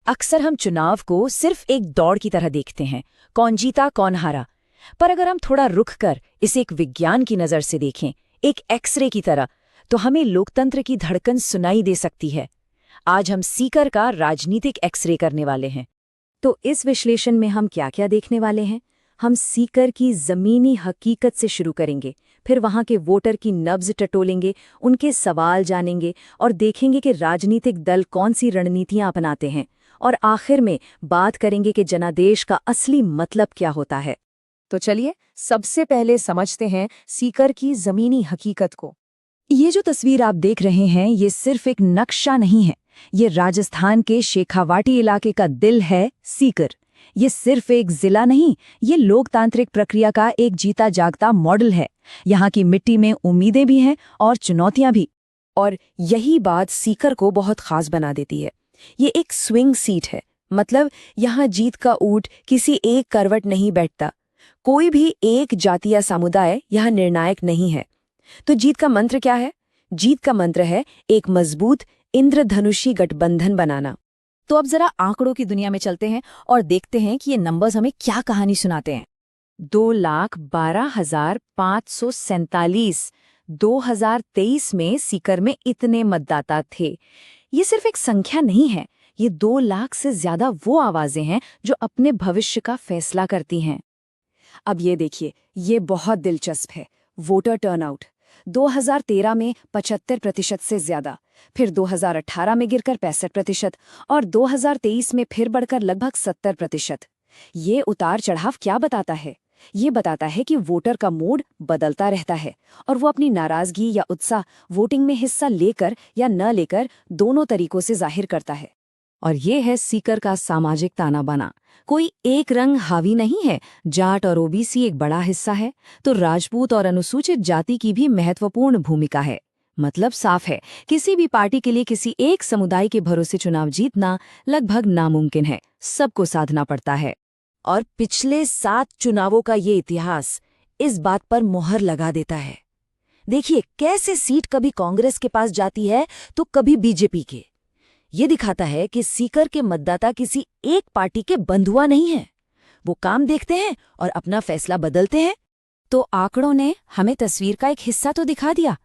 अक्सर हम चुनाव को सिर्फ एक दौड़ की तरह देखते हैं, कौन जीता कौन हारा। पर अगर हम थोड़ा रुक कर इसे एक विज्ञान की नज़र से देखें, एक एक्सरे की तरह, तो हमें लोकतंत्र की धड़कन सुनाई दे सकती है। आज हम सीकर का राजनीतिक एक्सरे करने वाले हैं। तो इस विश्लेषण में हम क्या क्या देखने वाले हैं? हम सीकर की ज़मीनी हकीकत से शुरू करेंगे, फिर वहाँ के वोटर की नब्ज़ टटोलेंगे, उनके सवाल जानेंगे और देखेंगे कि राजनीतिक दल कौन सी रणनीतियाँ अपनाते हैं, और आखिर में बात करेंगे कि जनादेश का असली मतलब क्या होता है। तो चलिए सबसे पहले समझते हैं सीकर की ज़मीनी हकीकत को। ये जो तस्वीर आप देख रहे हैं, ये सिर्फ एक नक्शा नहीं है। ये राजस्थान के शेखावाटी इलाके का दिल है, सीकर। ये सिर्फ एक जिला नहीं, ये लोकतांत्रिक प्रक्रिया का एक जीता जागता मॉडल है। यहाँ की मिट्टी में उम्मीदें भी हैं और चुनौतियां भी। और यही बात सीकर को बहुत खास बना देती है। ये एक स्विंग सीट है, मतलब यहाँ जीत का ऊंट किसी एक करवट नहीं बैठता। कोई भी एक जाति या समुदाय यहाँ निर्णायक नहीं है। तो जीत का मंत्र क्या है? जीत का मंत्र है एक मजबूत इंद्रधनुषी गठबंधन बनाना। तो अब जरा आंकड़ों की दुनिया में चलते हैं और देखते हैं कि ये नंबर्स हमें क्या कहानी सुनाते हैं। 2,12,547 2023 में सीकर में इतने मतदाता थे। ये सिर्फ एक संख्या नहीं है, ये 2 लाख से ज्यादा वो आवाजें हैं जो अपने भविष्य का फैसला करती हैं। अब ये देखिए, ये बहुत दिलचस्प है। वोटर टर्नआउट 2013 में 75% से ज्यादा, फिर 2018 में गिरकर 65% और 2023 में फिर बढ़कर लगभग 70%। ये उतार चढ़ाव क्या बताता है? ये बताता है कि वोटर का मूड बदलता रहता है और वो अपनी नाराजगी या उत्साह वोटिंग में हिस्सा लेकर या न लेकर दोनों तरीकों से जाहिर करता है। और ये है सीकर का सामाजिक ताना बाना। कोई एक रंग हावी नहीं है। जाट और ओबीसी एक बड़ा हिस्सा है, तो राजपूत और अनुसूचित जाति की भी महत्वपूर्ण भूमिका है। मतलब साफ है, किसी भी पार्टी के लिए किसी एक समुदाय के भरोसे चुनाव जीतना लगभग नामुमकिन है। सबको साधना पड़ता है। और पिछले 7 चुनावों का ये इतिहास इस बात पर मोहर लगा देता है। देखिए कैसे सीट कभी कांग्रेस के पास जाती है तो कभी बीजेपी के। ये दिखाता है कि सीकर के मतदाता किसी एक पार्टी के बंधुआ नहीं हैं। वो काम देखते हैं और अपना फैसला बदलते हैं। तो आंकड़ों ने हमें तस्वीर का एक हिस्सा तो दिखा दिया,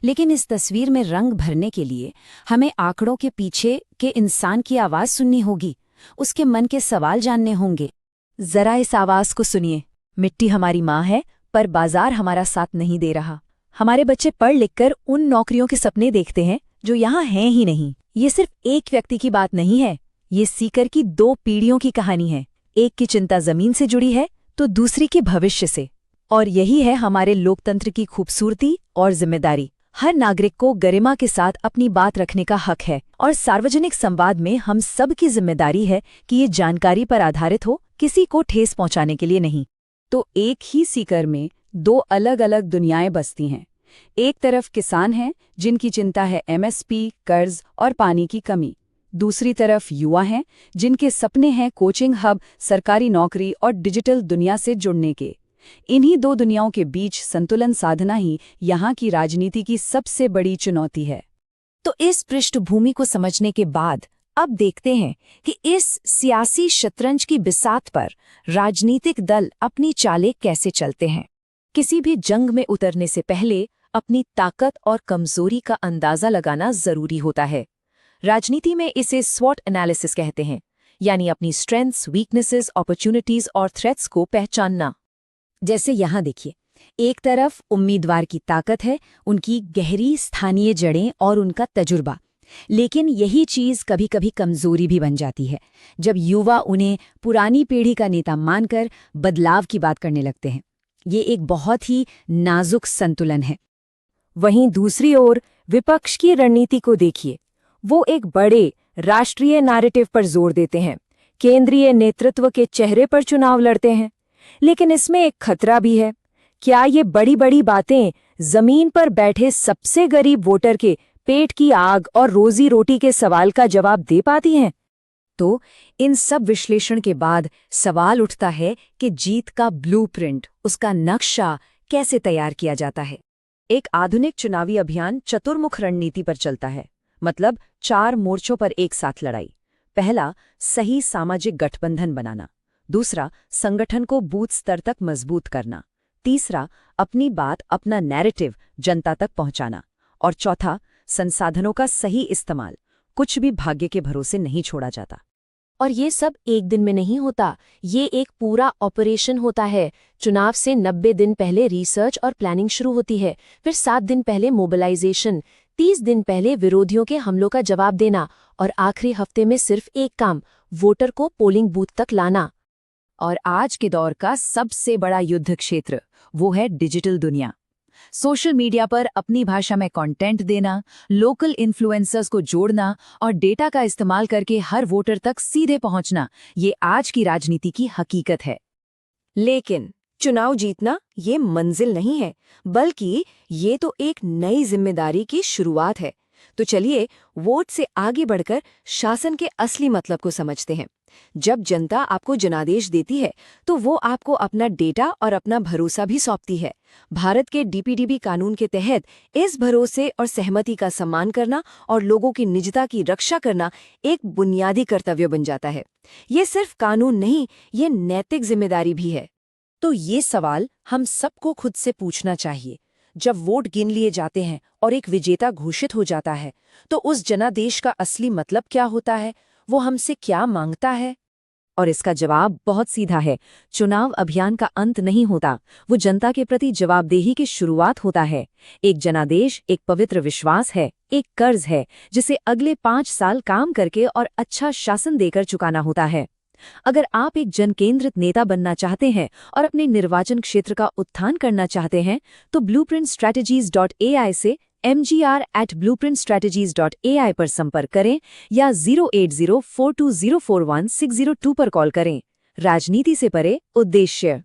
लेकिन इस तस्वीर में रंग भरने के लिए हमें आंकड़ों के पीछे के इंसान की आवाज सुननी होगी, उसके मन के सवाल जानने होंगे। जरा इस आवाज को सुनिए। मिट्टी हमारी माँ है, पर बाजार हमारा साथ नहीं दे रहा। हमारे बच्चे पढ़ लिखकर उन नौकरियों के सपने देखते हैं जो यहाँ हैं ही नहीं। ये सिर्फ एक व्यक्ति की बात नहीं है, ये सीकर की 2 पीढ़ियों की कहानी है। एक की चिंता जमीन से जुड़ी है तो दूसरी के भविष्य से। और यही है हमारे लोकतंत्र की खूबसूरती और जिम्मेदारी। हर नागरिक को गरिमा के साथ अपनी बात रखने का हक है, और सार्वजनिक संवाद में हम सब की जिम्मेदारी है कि ये जानकारी पर आधारित हो, किसी को ठेस पहुंचाने के लिए नहीं। तो एक ही सीकर में 2 अलग अलग दुनियाएं बसती हैं। एक तरफ किसान हैं जिनकी चिंता है एमएसपी, कर्ज और पानी की कमी। दूसरी तरफ युवा हैं जिनके सपने हैं कोचिंग हब, सरकारी नौकरी और डिजिटल दुनिया से जुड़ने के। इन्हीं 2 दुनियाओं के बीच संतुलन साधना ही यहाँ की राजनीति की सबसे बड़ी चुनौती है। तो इस पृष्ठभूमि को समझने के बाद अब देखते हैं कि इस सियासी शतरंज की बिसात पर राजनीतिक दल अपनी चालें कैसे चलते हैं। किसी भी जंग में उतरने से पहले अपनी ताकत और कमजोरी का अंदाजा लगाना जरूरी होता है। राजनीति में इसे स्वॉट एनालिसिस कहते हैं, यानी अपनी स्ट्रेंथ्स, वीकनेसेस, अपॉर्चुनिटीज और थ्रेट्स को पहचानना। जैसे यहाँ देखिए, एक तरफ उम्मीदवार की ताकत है, उनकी गहरी स्थानीय जड़ें और उनका तजुर्बा। लेकिन यही चीज कभी कभी कमजोरी भी बन जाती है, जब युवा उन्हें पुरानी पीढ़ी का नेता मानकर बदलाव की बात करने लगते हैं। ये एक बहुत ही नाजुक संतुलन है। वहीं दूसरी ओर विपक्ष की रणनीति को देखिए। वो एक बड़े राष्ट्रीय नैरेटिव पर जोर देते हैं, केंद्रीय नेतृत्व के चेहरे पर चुनाव लड़ते हैं। लेकिन इसमें एक खतरा भी है। क्या ये बड़ी बड़ी बातें जमीन पर बैठे सबसे गरीब वोटर के पेट की आग और रोजी रोटी के सवाल का जवाब दे पाती हैं? तो इन सब विश्लेषण के बाद सवाल उठता है कि जीत का ब्लूप्रिंट, उसका नक्शा कैसे तैयार किया जाता है। एक आधुनिक चुनावी अभियान चतुर्मुख रणनीति पर चलता है, मतलब 4 मोर्चों पर एक साथ लड़ाई। पहला, सही सामाजिक गठबंधन बनाना। दूसरा, संगठन को बूथ स्तर तक मजबूत करना। तीसरा, अपनी बात, अपना नैरेटिव जनता तक पहुंचाना। और चौथा, संसाधनों का सही इस्तेमाल। कुछ भी भाग्य के भरोसे नहीं छोड़ा जाता। और ये सब एक दिन में नहीं होता, ये एक पूरा ऑपरेशन होता है। चुनाव से 90 दिन पहले रिसर्च और प्लानिंग शुरू होती है, फिर 7 दिन पहले मोबिलाइजेशन, 30 दिन पहले विरोधियों के हमलों का जवाब देना, और आखिरी हफ्ते में सिर्फ एक काम, वोटर को पोलिंग बूथ तक लाना। और आज के दौर का सबसे बड़ा युद्ध क्षेत्र वो है डिजिटल दुनिया। सोशल मीडिया पर अपनी भाषा में कंटेंट देना, लोकल इन्फ्लुएंसर्स को जोड़ना और डेटा का इस्तेमाल करके हर वोटर तक सीधे पहुंचना, ये आज की राजनीति की हकीकत है। लेकिन चुनाव जीतना ये मंजिल नहीं है, बल्कि ये तो एक नई जिम्मेदारी की शुरुआत है। तो चलिए वोट से आगे बढ़कर शासन के असली मतलब को समझते हैं। जब जनता आपको जनादेश देती है तो वो आपको अपना डेटा और अपना भरोसा भी सौंपती है। भारत के डीपीडीबी कानून के तहत इस भरोसे और सहमति का सम्मान करना और लोगों की निजता की रक्षा करना एक बुनियादी कर्तव्य बन जाता है। ये सिर्फ कानून नहीं, ये नैतिक जिम्मेदारी भी है। तो ये सवाल हम सबको खुद से पूछना चाहिए। जब वोट गिन लिए जाते हैं और एक विजेता घोषित हो जाता है, तो उस जनादेश का असली मतलब क्या होता है? वो हमसे क्या मांगता है? और इसका जवाब बहुत सीधा है। चुनाव अभियान का अंत नहीं होता, वो जनता के प्रति जवाबदेही की शुरुआत होता है। एक जनादेश एक पवित्र विश्वास है, एक कर्ज है जिसे अगले 5 साल काम करके और अच्छा शासन देकर चुकाना होता है। अगर आप एक जनकेंद्रित नेता बनना चाहते हैं और अपने निर्वाचन क्षेत्र का उत्थान करना चाहते हैं, तो blueprintstrategies.ai से mgr@blueprintstrategies.ai पर संपर्क करें या 08042041602 पर कॉल करें। राजनीति से परे उद्देश्य।